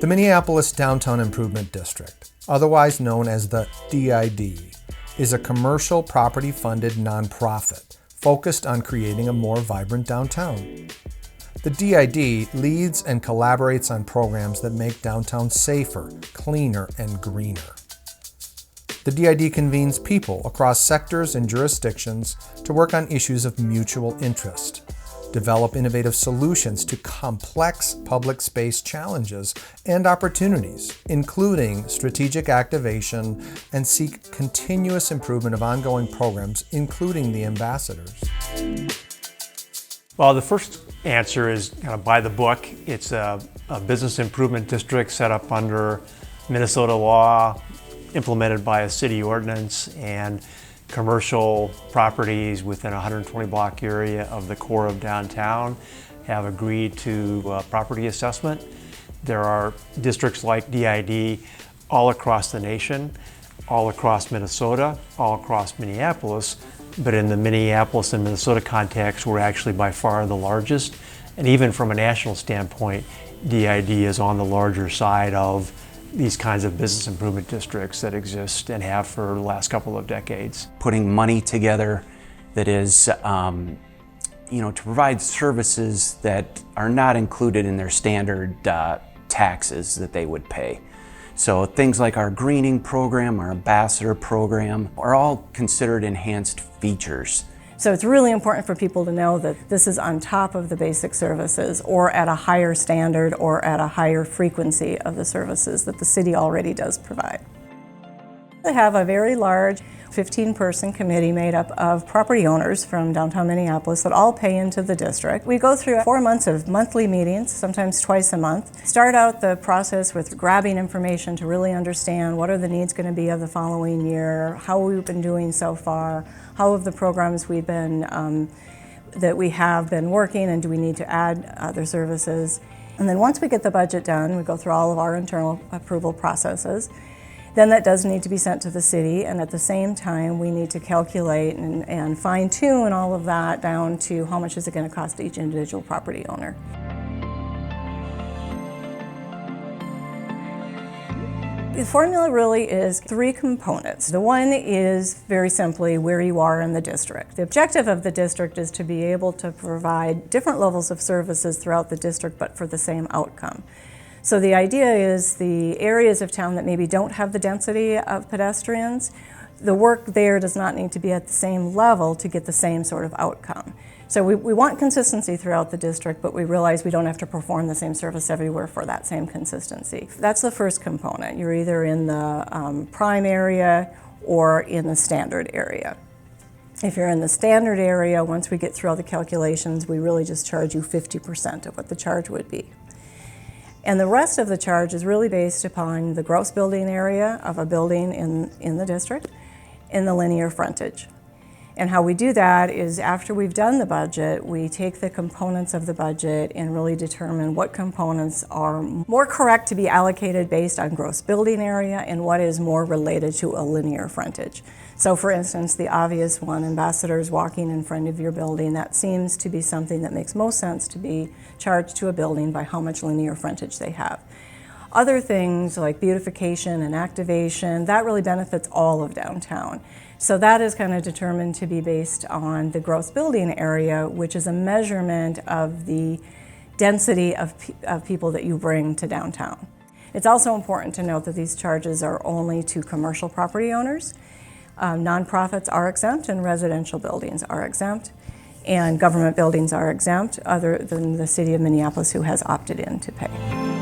The Minneapolis Downtown Improvement District, otherwise known as the DID, is a commercial property-funded nonprofit focused on creating a more vibrant downtown. The DID leads and collaborates on programs that make downtown safer, cleaner, and greener. The DID convenes people across sectors and jurisdictions to work on issues of mutual interest, develop innovative solutions to complex public space challenges and opportunities, including strategic activation, and seek continuous improvement of ongoing programs, including the ambassadors. Well, the first answer is kind of by the book. It's a business improvement district set up under Minnesota law, implemented by a city ordinance, and commercial properties within a 120 block area of the core of downtown have agreed to property assessment. There are districts like DID all across the nation, all across Minnesota, all across Minneapolis, but in the Minneapolis and Minnesota context, we're actually by far the largest. And even from a national standpoint, DID is on the larger side of these kinds of business improvement districts that exist and have for the last couple of decades. Putting money together that is, to provide services that are not included in their standard taxes that they would pay. So things like our greening program, our ambassador program, are all considered enhanced features. So it's really important for people to know that this is on top of the basic services, or at a higher standard, or at a higher frequency of the services that the city already does provide. They have a very large 15-person committee made up of property owners from downtown Minneapolis that all pay into the district. We go through 4 months of monthly meetings, sometimes twice a month. Start out the process with grabbing information to really understand what are the needs going to be of the following year, how we've been doing so far, how have the programs we've been that we have been working, and do we need to add other services. And then once we get the budget done, we go through all of our internal approval processes. Then that does need to be sent to the city, and at the same time we need to calculate and fine-tune all of that down to how much is it going to cost each individual property owner. The formula really is 3 components. The one is very simply where you are in the district. The objective of the district is to be able to provide different levels of services throughout the district, but for the same outcome. So the idea is the areas of town that maybe don't have the density of pedestrians, the work there does not need to be at the same level to get the same sort of outcome. So we want consistency throughout the district, but we realize we don't have to perform the same service everywhere for that same consistency. That's the first component. You're either in the prime area or in the standard area. If you're in the standard area, once we get through all the calculations, we really just charge you 50% of what the charge would be. And the rest of the charge is really based upon the gross building area of a building in the district and the linear frontage. And how we do that is after we've done the budget, we take the components of the budget and really determine what components are more correct to be allocated based on gross building area and what is more related to a linear frontage. So for instance, the obvious one, ambassadors walking in front of your building, that seems to be something that makes most sense to be charged to a building by how much linear frontage they have. Other things like beautification and activation, that really benefits all of downtown. So that is kind of determined to be based on the gross building area, which is a measurement of the density of people that you bring to downtown. It's also important to note that these charges are only to commercial property owners. Nonprofits are exempt and residential buildings are exempt, and government buildings are exempt other than the city of Minneapolis, who has opted in to pay.